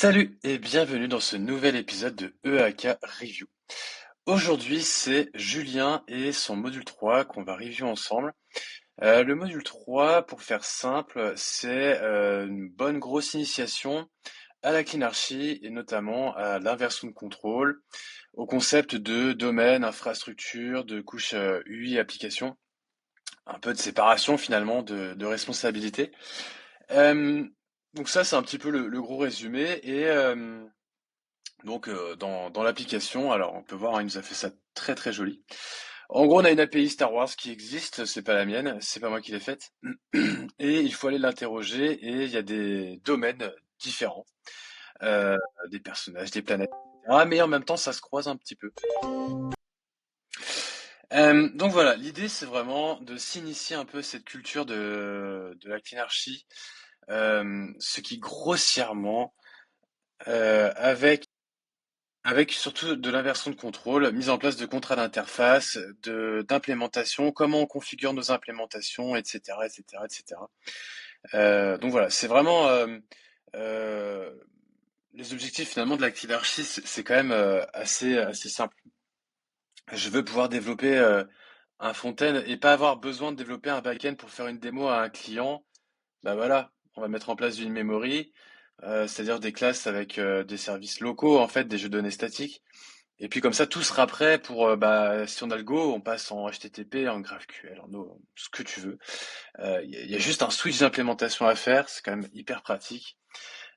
Salut et bienvenue dans ce nouvel épisode de EAK Review. Aujourd'hui, c'est Julien et son module 3 qu'on va review ensemble. Le module 3, pour faire simple, c'est une bonne grosse initiation à la cleanarchy et notamment à l'inversion de contrôle, au concept de domaine, infrastructure, de couche UI application, un peu de séparation finalement de responsabilité. Euh, donc ça, c'est un petit peu le gros résumé et dans l'application, alors on peut voir, hein, il nous a fait ça très très joli. En gros, on a une API Star Wars qui existe, c'est pas la mienne, c'est pas moi qui l'ai faite, et il faut aller l'interroger, et il y a des domaines différents, euh, des personnages, des planètes, etc. Mais en même temps, ça se croise un petit peu. Donc voilà, l'idée c'est vraiment de s'initier un peu à cette culture de la cleanarchy, ce qui grossièrement, avec surtout de l'inversion de contrôle, mise en place de contrats d'interface, d'implémentation, comment on configure nos implémentations, etc., etc., etc. Donc voilà, c'est vraiment euh, les objectifs finalement de l'Active-Archi, c'est quand même assez simple. Je veux pouvoir développer un front-end et pas avoir besoin de développer un back-end pour faire une démo à un client. Bah voilà, on va mettre en place une memory, c'est-à-dire des classes avec des services locaux, en fait, des jeux de données statiques. Et puis comme ça, tout sera prêt pour, bah, si on a le go, on passe en HTTP, en GraphQL, ce que tu veux. Il y a juste un switch d'implémentation à faire, c'est quand même hyper pratique.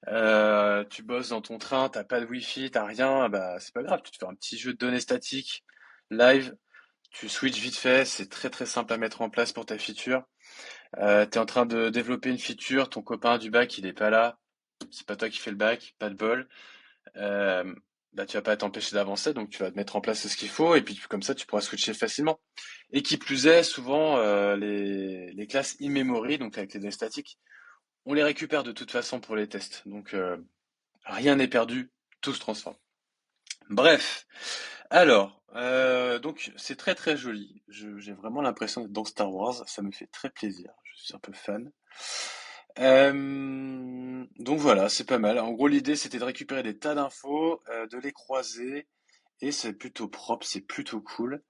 Tu bosses dans ton train, t'as pas de Wi-Fi, t'as rien, bah c'est pas grave, tu te fais un petit jeu de données statiques, live, tu switches vite fait, c'est très très simple à mettre en place pour ta feature. T'es en train de développer une feature, ton copain du bac il est pas là, c'est pas toi qui fais le bac, pas de bol. Euh, Bah, tu vas pas t'empêcher d'avancer, donc tu vas te mettre en place ce qu'il faut, et puis comme ça, tu pourras switcher facilement. Et qui plus est, souvent, les classes in-memory, donc avec les données statiques, on les récupère de toute façon pour les tests. Donc, rien n'est perdu, tout se transforme. Bref, alors, donc c'est très très joli. J'ai vraiment l'impression d'être dans Star Wars, ça me fait très plaisir. Je suis un peu fan. Donc voilà, c'est pas mal. En gros, l'idée c'était de récupérer des tas d'infos, de les croiser, et c'est plutôt propre, c'est plutôt cool.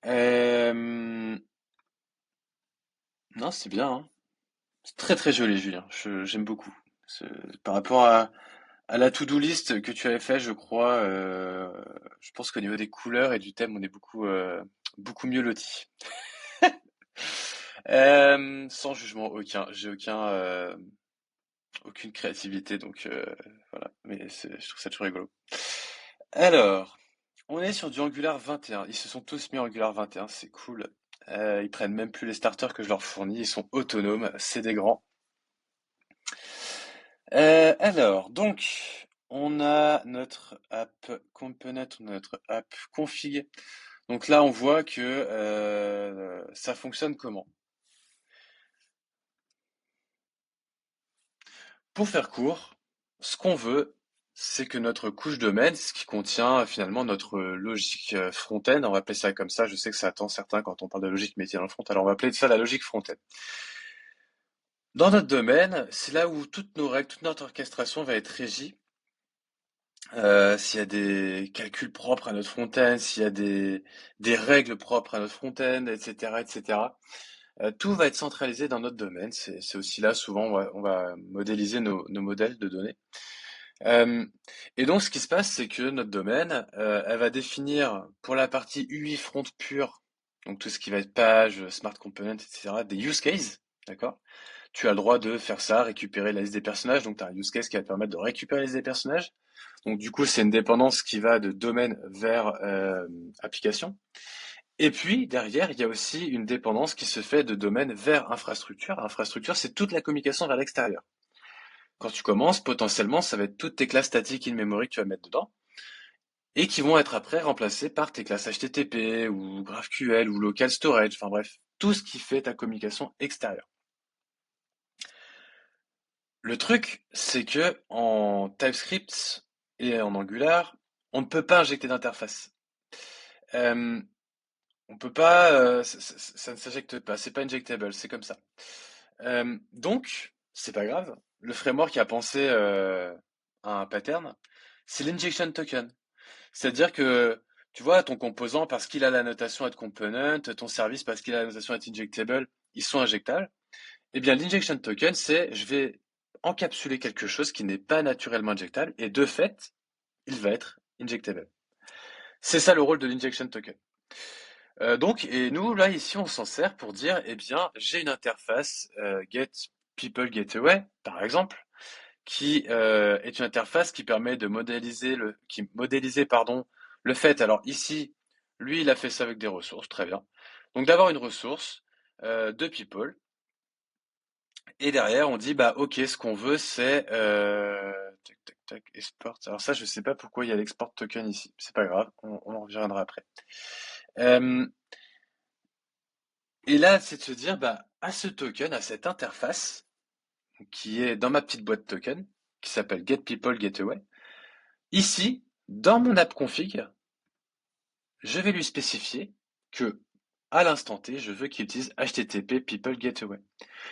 Euh, non, c'est bien, hein. C'est très très joli, Julien. J'aime beaucoup. Par rapport à la to-do list que tu avais fait, je crois, je pense qu'au niveau des couleurs et du thème, on est beaucoup mieux lotis. Sans jugement aucun, j'ai aucune créativité, donc voilà. Mais je trouve ça toujours rigolo. Alors, on est sur du Angular 21. Ils se sont tous mis en Angular 21, c'est cool. Ils prennent même plus les starters que je leur fournis, ils sont autonomes, c'est des grands. Donc, on a notre app component, on a notre app config. Donc là, on voit que ça fonctionne comment? Pour faire court, ce qu'on veut, c'est que notre couche domaine, ce qui contient finalement notre logique front-end, on va appeler ça comme ça, je sais que ça attend certains quand on parle de logique métier dans le front, alors on va appeler ça la logique front-end. Dans notre domaine, c'est là où toutes nos règles, toute notre orchestration va être régie. S'il y a des calculs propres à notre front-end, s'il y a des règles propres à notre front-end, etc., etc. Tout va être centralisé dans notre domaine. C'est aussi là, souvent, on va modéliser nos modèles de données. Euh, et donc, ce qui se passe, c'est que notre domaine, elle va définir pour la partie UI front pure, donc tout ce qui va être page, smart component, etc., des use cases, d'accord? Tu as le droit de faire ça, récupérer la liste des personnages, donc tu as un use case qui va te permettre de récupérer la liste des personnages. Donc du coup, c'est une dépendance qui va de domaine vers application. Et puis, derrière, il y a aussi une dépendance qui se fait de domaine vers infrastructure. Infrastructure, c'est toute la communication vers l'extérieur. Quand tu commences, potentiellement, ça va être toutes tes classes statiques in-memory que tu vas mettre dedans, et qui vont être après remplacées par tes classes HTTP, ou GraphQL, ou Local Storage, enfin bref, tout ce qui fait ta communication extérieure. Le truc, c'est que en TypeScript et en Angular, on ne peut pas injecter d'interface. Euh, on peut pas, ça ne s'injecte pas, c'est pas injectable, c'est comme ça. Donc, c'est pas grave. Le framework a pensé un pattern, c'est l'injection token. C'est-à-dire que, tu vois, ton composant, parce qu'il a la notation at component, ton service, parce qu'il a la notation at injectable, ils sont injectables. Eh bien, l'injection token, c'est je vais encapsuler quelque chose qui n'est pas naturellement injectable, et de fait, il va être injectable. C'est ça le rôle de l'injection token. Donc, et nous, là, ici, on s'en sert pour dire, eh bien, j'ai une interface get people getaway, par exemple, qui est une interface qui permet de modéliser, pardon, le fait. Alors ici, lui, il a fait ça avec des ressources, très bien. Donc d'avoir une ressource de people, et derrière, on dit, bah, ok, ce qu'on veut, c'est tac, tac, tac, export. Alors ça, je sais pas pourquoi il y a l'export token ici. C'est pas grave, on en reviendra après. Euh, et là, c'est de se dire, bah, à ce token, à cette interface, qui est dans ma petite boîte token, qui s'appelle get people getaway. Ici, dans mon app config, je vais lui spécifier que, à l'instant T, je veux qu'il utilise HTTP People Gateway.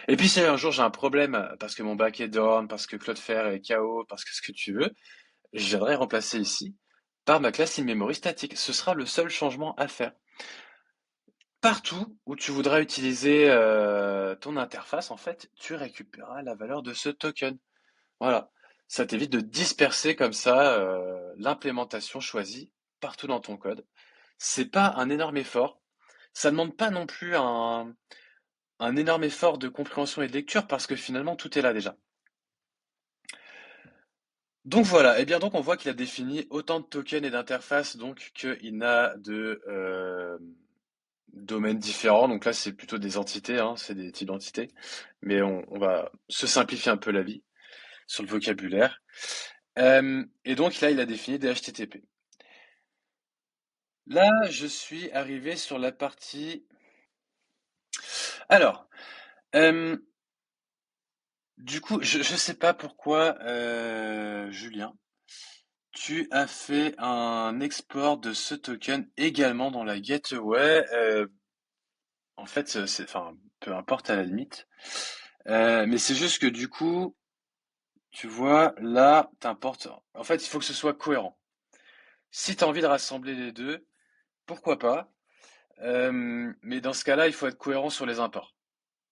Et puis si un jour j'ai un problème parce que mon back est down, parce que Cloudflare est KO, parce que ce que tu veux, je viendrai remplacer ici par ma classe in-memory statique. Ce sera le seul changement à faire. Partout où tu voudras utiliser ton interface, en fait, tu récupéreras la valeur de ce token. Voilà. Ça t'évite de disperser comme ça l'implémentation choisie partout dans ton code. C'est pas un énorme effort. Ça demande pas non plus un énorme effort de compréhension et de lecture parce que finalement tout est là déjà. Donc voilà, et bien donc on voit qu'il a défini autant de tokens et d'interfaces donc qu'il n'a de domaines différents. Donc là c'est plutôt des entités, hein, c'est des types d'entités. Mais on va se simplifier un peu la vie sur le vocabulaire. Et donc là il a défini des HTTP. Là je suis arrivé sur la partie. Alors, euh, du coup, je sais pas pourquoi, Julien, tu as fait un export de ce token également dans la gateway. En fait, enfin, peu importe à la limite. Mais c'est juste que du coup, tu vois, là, t'importes. En fait, il faut que ce soit cohérent. Si tu as envie de rassembler les deux, pourquoi pas. Mais dans ce cas-là, il faut être cohérent sur les imports.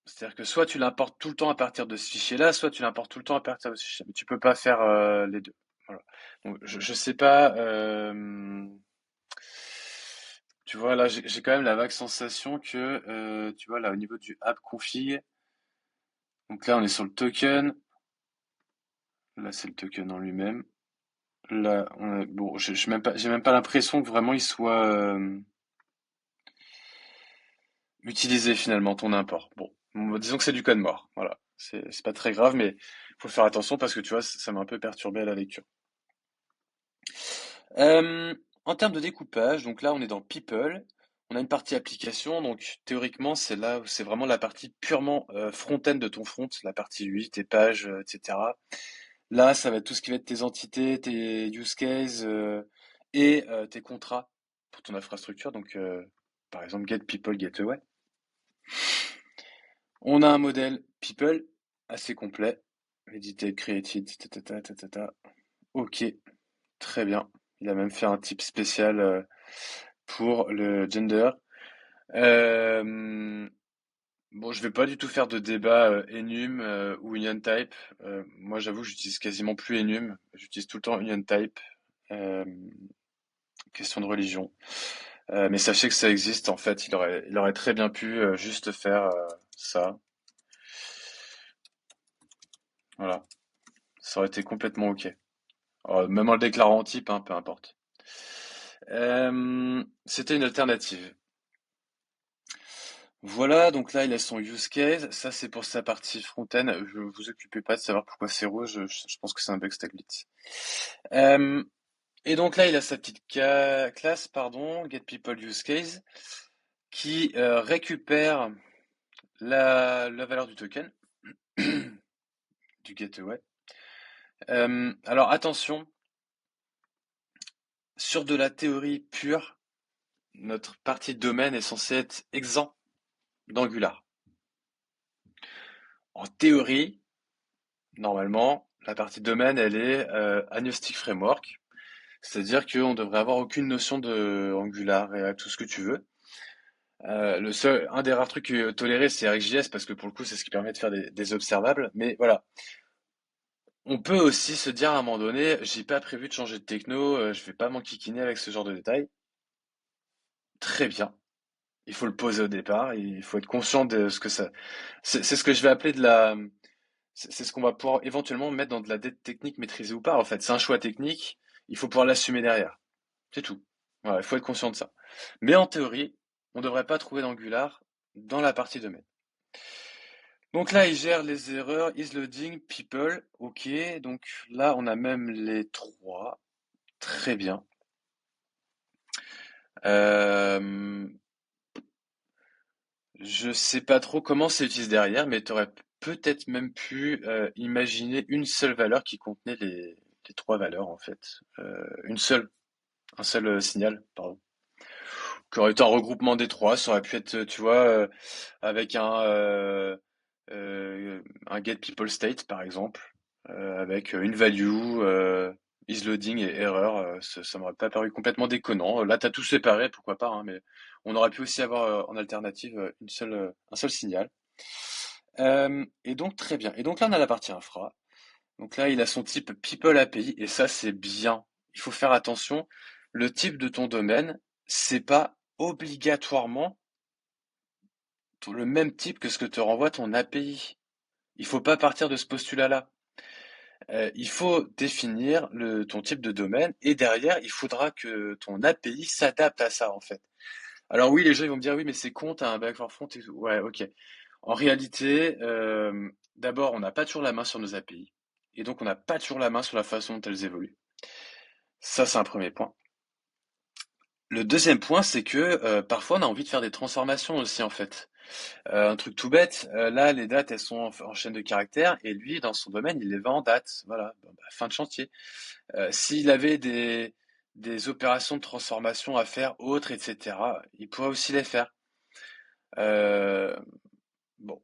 C'est-à-dire que soit tu l'importes tout le temps à partir de ce fichier-là, soit tu l'importes tout le temps à partir de ce fichier. Mais tu peux pas faire les deux. Voilà. Donc je sais pas. Tu vois là, j'ai quand même la vague sensation que tu vois là au niveau du app config. Donc là on est sur le token. Là c'est le token en lui-même. Là bon, j'ai même pas l'impression que vraiment il soit utilisé finalement ton import. Bon, disons que c'est du code mort. Voilà. C'est pas très grave, mais faut faire attention parce que tu vois, ça m'a un peu perturbé à la lecture. En termes de découpage, donc là on est dans People, on a une partie application, donc théoriquement c'est là où c'est vraiment la partie purement front-end de ton front, la partie UI, tes pages, etc. Là ça va être tout ce qui va être tes entités, tes use cases et tes contrats pour ton infrastructure, donc par exemple Get People, Get Away. On a un modèle People assez complet, edited, created, ta, ta, ta, ta. Ok, très bien. Il a même fait un type spécial pour le gender. Euh, bon, je vais pas du tout faire de débat enum ou union type. Moi, j'avoue, j'utilise quasiment plus enum. J'utilise tout le temps union type. Euh, question de religion. Mais sachez que ça existe. En fait, il aurait très bien pu juste faire ça. Voilà, ça aurait été complètement ok. Même en le déclarant en type, hein, peu importe. C'était une alternative. Voilà, donc là, il a son use case. Ça, c'est pour sa partie front-end. Je vous occupez pas de savoir pourquoi c'est rouge. Je pense que c'est un bug StackBlitz. Euh, et donc là, il a sa petite classe, pardon, getPeopleUseCase, qui récupère la valeur du token, du gateway. Alors attention, sur de la théorie pure, notre partie domaine est censée être exempt d'Angular. En théorie, normalement, La partie domaine, elle est Agnostic Framework, c'est-à-dire qu'on devrait avoir aucune notion de Angular, React, tout ce que tu veux. Un des rares trucs tolérés, c'est ArcGIS parce que pour le coup, c'est ce qui permet de faire des observables. Mais voilà, on peut aussi se dire à un moment donné, j'ai pas prévu de changer de techno, je vais pas m'enquiquiner avec ce genre de détails. Très bien. Il faut le poser au départ, il faut être conscient de ce que ça. C'est ce que je vais appeler de la. C'est ce qu'on va pouvoir éventuellement mettre dans de la dette technique maîtrisée ou pas. En fait, c'est un choix technique, il faut pouvoir l'assumer derrière. C'est tout. Voilà, il faut être conscient de ça. Mais en théorie, on ne devrait pas trouver d'Angular dans la partie domaine. Donc là, il gère les erreurs, is loading, people, ok. Donc là, on a même les trois. Très bien. Euh, je sais pas trop comment c'est utilisé derrière, mais tu aurais peut-être même pu imaginer une seule valeur qui contenait les trois valeurs en fait. Un seul signal, pardon. Qui aurait été un regroupement des trois, ça aurait pu être, tu vois, avec un get people state par exemple, avec une value, is loading et error, ça m'aurait pas paru complètement déconnant. Là, t'as tout séparé, pourquoi pas, hein, mais on aurait pu aussi avoir en alternative un seul signal. Et donc très bien. Et donc là, on a la partie infra. Donc là, il a son type People API et ça, c'est bien. Il faut faire attention. Le type de ton domaine, c'est pas obligatoirement le même type que ce que te renvoie ton API. Il faut pas partir de ce postulat-là. Il faut définir ton type de domaine et derrière, il faudra que ton API s'adapte à ça en fait. Alors oui, les gens ils vont me dire oui, mais c'est con, t'as un backward front et tout. Ouais, ok. En réalité, d'abord, on n'a pas toujours la main sur nos API et donc on n'a pas toujours la main sur la façon dont elles évoluent. Ça, c'est un premier point. Le deuxième point, c'est que parfois on a envie de faire des transformations aussi en fait. Un truc tout bête, là les dates elles sont en chaîne de caractères et lui dans son domaine il les vend en dates. Voilà, bon, bah, fin de chantier. S'il avait des opérations de transformation à faire autres, etc., il pourrait aussi les faire. Euh, bon,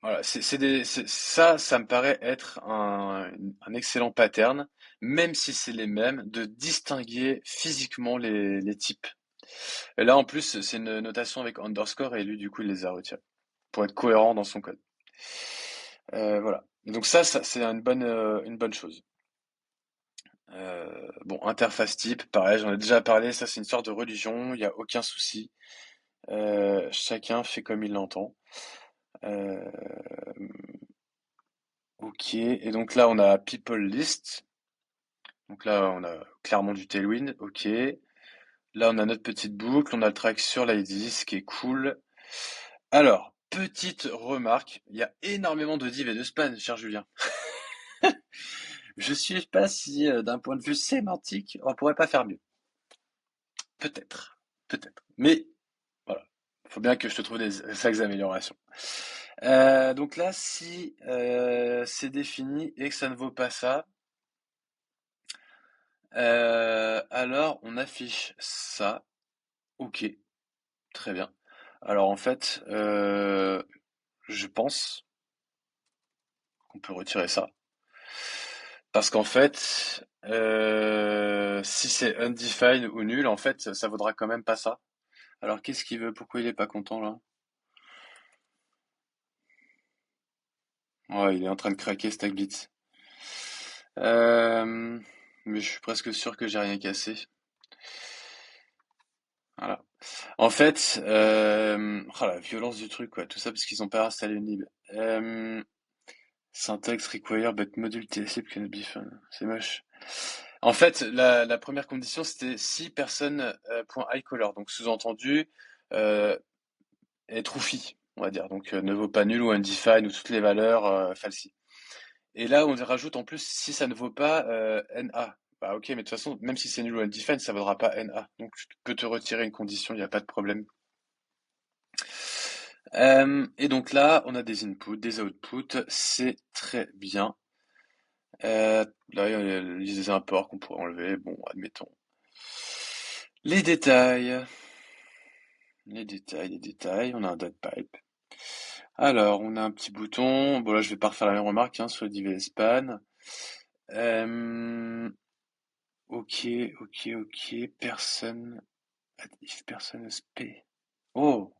voilà, ça me paraît être un excellent pattern, même si c'est les mêmes, de distinguer physiquement les types. Et là, en plus, c'est une notation avec underscore et lui, du coup, il les a retirés pour être cohérent dans son code. Voilà. Et donc ça c'est une bonne chose. Bon, interface type, pareil, j'en ai déjà parlé, ça c'est une sorte de religion, il n'y a aucun souci. Chacun fait comme il l'entend. Euh, ok, et donc là on a people list. Donc là on a clairement du Tailwind, ok. Là on a notre petite boucle, on a le track sur l'ID, ce qui est cool. Alors, petite remarque, il y a énormément de div et de span, cher Julien. Je sais pas si d'un point de vue sémantique, on pourrait pas faire mieux. Peut-être, peut-être. Mais voilà, il faut bien que je te trouve des sacs d'amélioration. Donc là, si c'est défini et que ça ne vaut pas ça, alors on affiche ça. Ok, très bien. Alors en fait, je pense qu'on peut retirer ça. Parce qu'en fait, si c'est undefined ou nul, en fait, ça vaudra quand même pas ça. Alors qu'est-ce qu'il veut? Pourquoi il est pas content là? Ouais, il est en train de craquer StackBlitz. Euh, mais je suis presque sûr que j'ai rien cassé. Voilà. En fait, oh, la violence du truc, quoi. Tout ça parce qu'ils ont pas installé une lib. Syntax require but module TLC cannot be found. C'est moche. En fait, la première condition, c'était si personne point iColor. Donc sous-entendu, euh, est true-fee, on va dire. Donc ne vaut pas nul ou undefined ou toutes les valeurs falsies. Et là, on rajoute en plus si ça ne vaut pas NA. Bah ok, mais de toute façon, même si c'est nul ou undefined, ça ne vaudra pas NA. Donc tu peux te retirer une condition, il n'y a pas de problème. Et donc là, on a des inputs, des outputs, c'est très bien. Là, il y a des imports qu'on pourrait enlever, bon, admettons. Les détails, les détails, on a un pipe. Alors, on a un petit bouton, bon là je vais pas refaire la même remarque hein, sur le div et span. Euh, ok, ok. Personne. If person is P. Oh,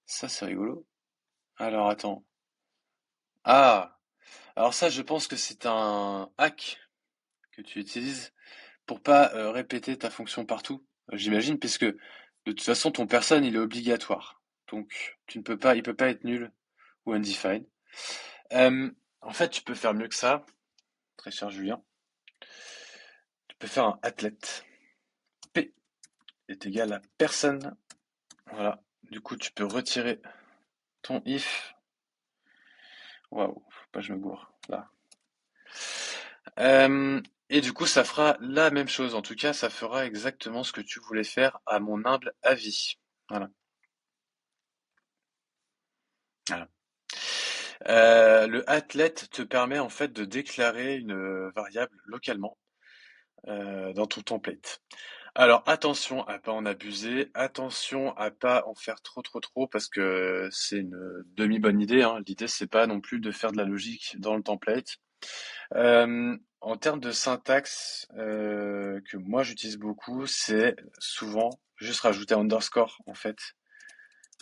ça c'est rigolo. Alors attends. Ah, alors ça je pense que c'est un hack que tu utilises pour pas répéter ta fonction partout. J'imagine, puisque de toute façon ton person il est obligatoire. Donc tu ne peux pas, il peut pas être nul ou undefined. Euh, En fait, tu peux faire mieux que ça, très cher Julien. Tu peux faire un athlète. P est égal à personne. Voilà. Du coup, tu peux retirer ton if. Waouh, faut pas que je me gourre. Là. Et du coup, ça fera la même chose. En tout cas, ça fera exactement ce que tu voulais faire, à mon humble avis. Voilà. Voilà. Le athlète te permet en fait de déclarer une variable localement dans ton template. Alors attention à pas en abuser, attention à pas en faire trop parce que c'est une demi-bonne idée, hein. L'idée c'est pas non plus de faire de la logique dans le template. En termes de syntaxe que moi j'utilise beaucoup, c'est souvent juste rajouter un underscore en fait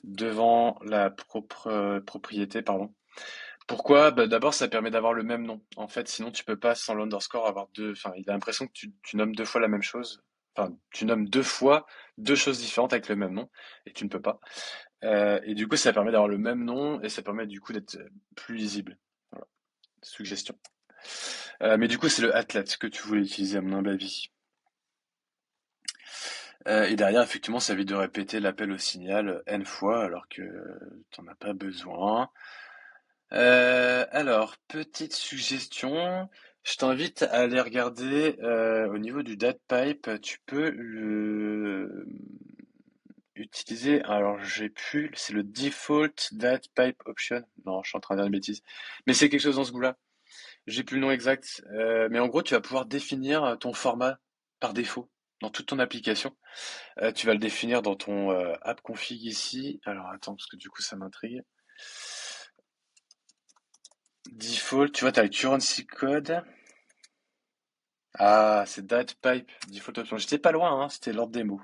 devant la propriété, pardon. Pourquoi? Bah, d'abord, ça permet d'avoir le même nom. En fait, sinon, tu peux pas, sans l'underscore, avoir deux. Enfin, il a l'impression que tu nommes deux fois la même chose. Enfin, tu nommes deux fois deux choses différentes avec le même nom, et tu ne peux pas. Et du coup, ça permet d'avoir le même nom, et ça permet du coup d'être plus lisible. Voilà, suggestion. Mais du coup, c'est le athlète que tu voulais utiliser, à mon humble avis. Et derrière, effectivement, ça évite de répéter l'appel au signal N fois, alors que t'en as pas besoin. Alors, petite suggestion, je t'invite à aller regarder au niveau du DatPipe, tu peux utiliser, alors j'ai plus, c'est le default DatPipe option. Non, je suis en train de dire une bêtise. Mais c'est quelque chose dans ce goût-là. J'ai plus le nom exact. Mais en gros, tu vas pouvoir définir ton format par défaut dans toute ton application. Tu vas le définir dans ton app config ici. Alors attends, parce que du coup ça m'intrigue. Default, tu vois, tu as le currency code. Ah, c'est DatPipe, default option. J'étais pas loin, hein, c'était l'ordre des mots.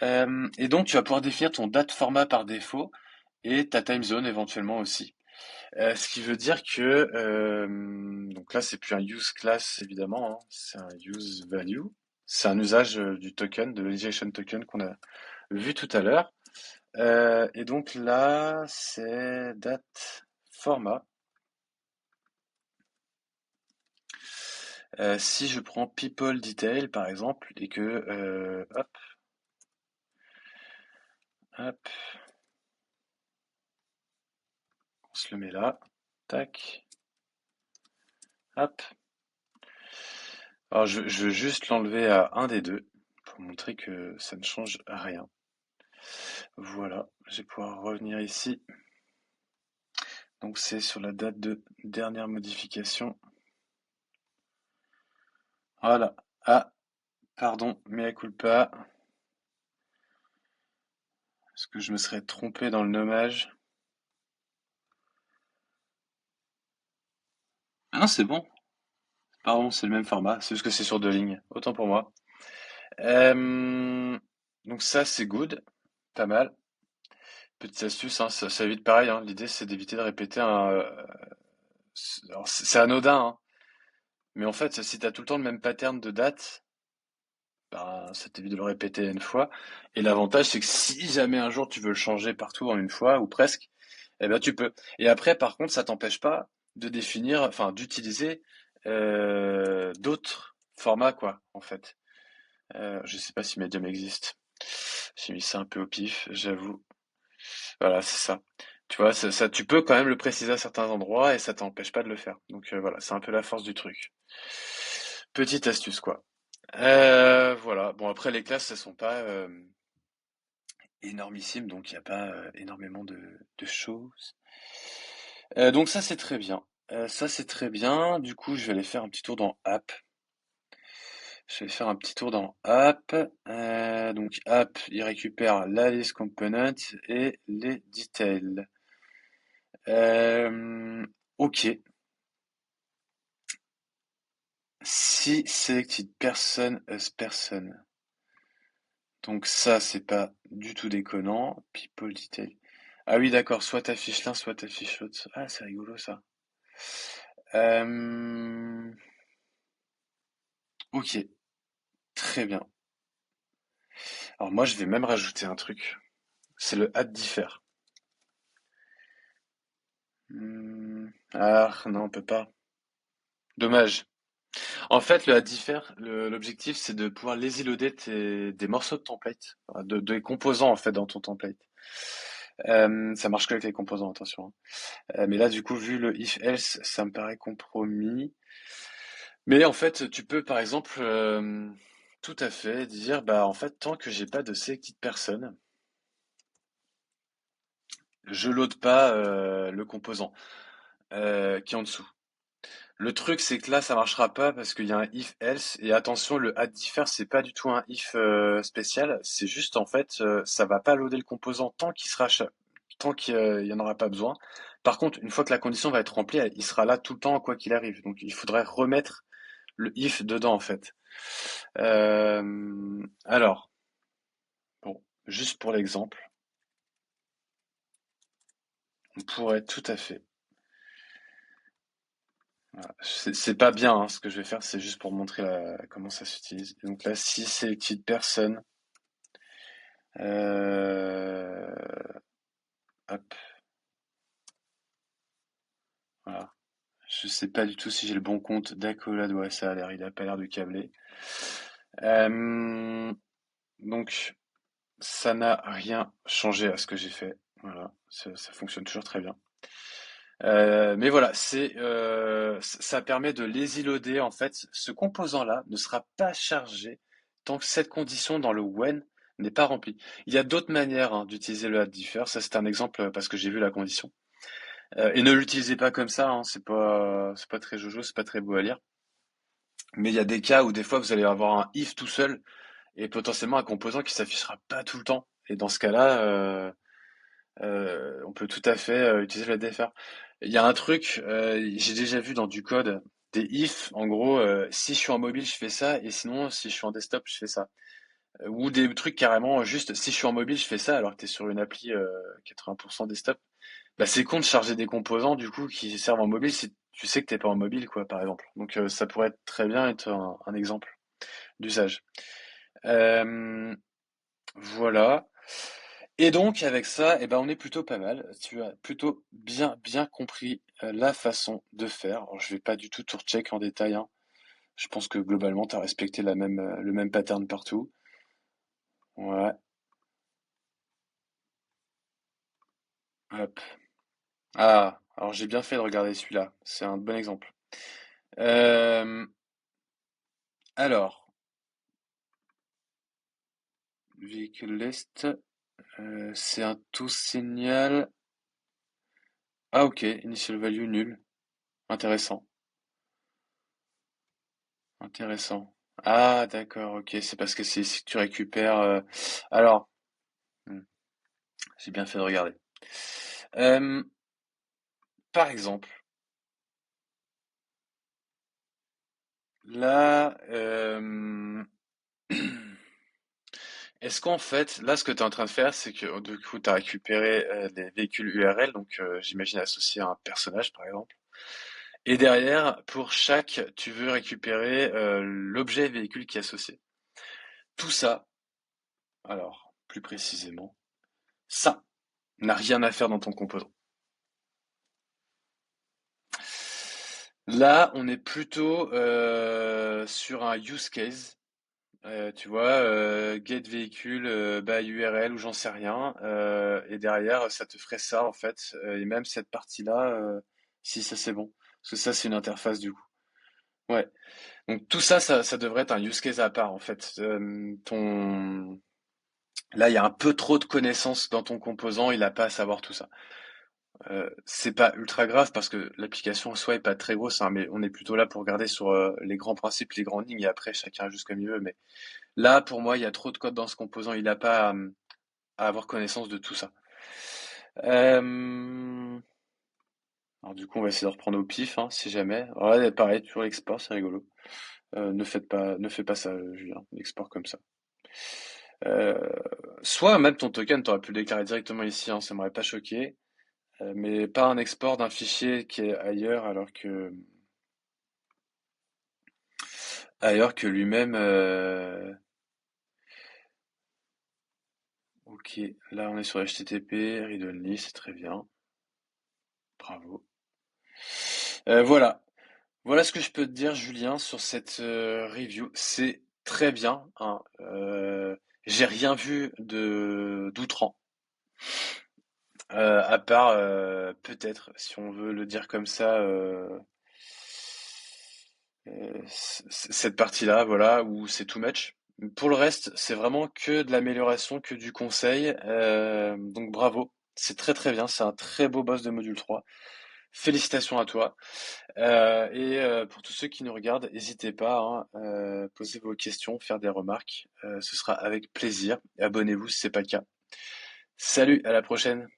Et donc, tu vas pouvoir définir ton date format par défaut et ta time zone éventuellement aussi. Ce qui veut dire que, donc là, c'est plus un use class évidemment, hein, c'est un use value. C'est un usage du token, de l'injection token qu'on a vu tout à l'heure. Et donc là, c'est date format. Si je prends people detail par exemple et que hop, hop, on se le met là, tac, hop. Alors je veux juste l'enlever à un des deux pour montrer que ça ne change rien. Voilà, je vais pouvoir revenir ici. Donc c'est sur la date de dernière modification. Voilà. Ah, pardon, mea culpa. Parce que je me serais trompé dans le nommage. Ah non, c'est bon. Pardon, c'est le même format. C'est juste que c'est sur deux lignes. Autant pour moi. Euh, donc ça, c'est good. Pas mal. Petite astuce, hein, ça évite pareil, hein. L'idée, c'est d'éviter de répéter un. Alors, c'est anodin, hein. Mais en fait, si tu as tout le temps le même pattern de date, ben, ça t'évite de le répéter une fois. Et l'avantage, c'est que si jamais un jour tu veux le changer partout en une fois, ou presque, eh ben tu peux. Et après, par contre, ça t'empêche pas de définir, enfin, d'utiliser d'autres formats, quoi, en fait. Je sais pas si Medium existe. J'ai mis ça un peu au pif, j'avoue. Voilà, c'est ça. Tu vois, tu peux quand même le préciser à certains endroits et ça t'empêche pas de le faire. Donc voilà, c'est un peu la force du truc. Petite astuce, quoi. Voilà. Bon, après, les classes, elles sont pas énormissimes, donc il n'y a pas énormément de choses. Donc ça, c'est très bien. Ça, c'est très bien. Du coup, je vais aller faire un petit tour dans App. Je vais faire un petit tour dans App. Donc App, il récupère la list component et les details. Ok. Si selected person as person. Donc ça, c'est pas du tout déconnant. People detail. Ah oui, d'accord. Soit t'affiches l'un, soit t'affiches l'autre. Ah, c'est rigolo ça. Euh, Ok, très bien. Alors moi, je vais même rajouter un truc. C'est le add differ. Ah non, on peut pas. Dommage. En fait, le add differ, l'objectif, c'est de pouvoir lazy loader des morceaux de template, enfin, des composants en fait dans ton template. Ça marche que avec les composants, attention, hein. Mais là, du coup, vu le if else, ça me paraît compromis. Mais en fait, tu peux par exemple tout à fait dire, bah en fait, tant que j'ai pas de selected person, je load pas le composant qui est en dessous. Le truc, c'est que là, ça marchera pas parce qu'il y a un if else et attention, le add differ, c'est pas du tout un if spécial, c'est juste en fait, ça va pas loader le composant tant qu'il y en aura pas besoin. Par contre, une fois que la condition va être remplie, il sera là tout le temps quoi qu'il arrive. Donc, il faudrait remettre le if dedans en fait. Alors, bon, juste pour l'exemple, on pourrait tout à fait. Voilà. C'est pas bien hein, ce que je vais faire, c'est juste pour montrer comment ça s'utilise. Donc là, si c'est petite personne, euh, hop, voilà. Je sais pas du tout si j'ai le bon compte d'accolade. Ouais, ça a l'air, il a pas l'air de câbler. Euh, donc, ça n'a rien changé à ce que j'ai fait. Voilà, ça fonctionne toujours très bien. Mais voilà, ça permet de lazy loader en fait. Ce composant-là ne sera pas chargé tant que cette condition dans le when n'est pas remplie. Il y a d'autres manières hein, d'utiliser le add differ. Ça, c'est un exemple parce que j'ai vu la condition. Et ne l'utilisez pas comme ça. Hein, c'est pas très jojo, c'est pas très beau à lire. Mais il y a des cas où des fois vous allez avoir un if tout seul et potentiellement un composant qui s'affichera pas tout le temps. Et dans ce cas-là, on peut tout à fait utiliser le differ. Il y a un truc, j'ai déjà vu dans du code, des if, en gros, si je suis en mobile, je fais ça, et sinon, si je suis en desktop, je fais ça. Ou des trucs carrément, juste, si je suis en mobile, je fais ça, alors que tu es sur une appli 80% desktop. Bah, c'est con de charger des composants, du coup, qui servent en mobile si tu sais que t'es pas en mobile, quoi, par exemple. Donc, ça pourrait être très bien être un exemple d'usage. Euh, voilà. Et donc avec ça, eh ben, on est plutôt pas mal. Tu as plutôt bien compris la façon de faire. Alors, je vais pas du tout tout recheck en détail, hein. Je pense que globalement, tu as respecté le même pattern partout. Ouais, hop. Ah, alors j'ai bien fait de regarder celui-là. C'est un bon exemple. Euh, alors, véhicule list, c'est un tout signal. Ah ok, initial value nul. Intéressant, intéressant. Ah d'accord, ok, c'est parce que c'est ici que tu récupères. Alors. Hmm. J'ai bien fait de regarder. Euh, Par exemple, là, est-ce qu'en fait, là, ce que tu es en train de faire, c'est que du coup, tu as récupéré des véhicules URL, donc j'imagine associés à un personnage, par exemple. Et derrière, pour chaque, tu veux récupérer l'objet véhicule qui est associé. Tout ça, alors, plus précisément, ça n'a rien à faire dans ton composant. Là, on est plutôt sur un use case. Tu vois, get véhicule, by URL ou j'en sais rien. Et derrière, ça te ferait ça en fait. Et même cette partie-là, si ça c'est bon. Parce que ça, c'est une interface du coup. Ouais. Donc tout ça, ça devrait être un use case à part en fait. Là, il y a un peu trop de connaissances dans ton composant, il a pas à savoir tout ça. C'est pas ultra grave parce que l'application en soi est pas très grosse, hein, mais on est plutôt là pour regarder sur les grands principes, les grandes lignes, et après chacun ajuste comme il veut. Mais là, pour moi, il y a trop de code dans ce composant. Il n'a pas à avoir connaissance de tout ça. Euh, Alors du coup, on va essayer de reprendre au pif, hein, si jamais. Ouais, pareil, toujours l'export, c'est rigolo. Ne fais pas ça, Julien, l'export comme ça. Euh, Soit même ton token, t'aurais pu le déclarer directement ici, hein, ça m'aurait pas choqué. Mais pas un export d'un fichier qui est ailleurs que lui-même. Ok, là on est sur HTTP, read only, c'est très bien. Bravo. Voilà. Voilà ce que je peux te dire, Julien, sur cette review. C'est très bien, hein. J'ai rien vu de d'outrant. À part peut-être, si on veut le dire comme ça, cette partie-là, voilà, où c'est too much. Pour le reste, c'est vraiment que de l'amélioration, que du conseil. Donc bravo, c'est très très bien, c'est un très beau boss de module 3. Félicitations à toi. Pour tous ceux qui nous regardent, n'hésitez pas, hein, posez vos questions, faire des remarques. Ce sera avec plaisir. Et abonnez-vous si c'est pas le cas. Salut, à la prochaine.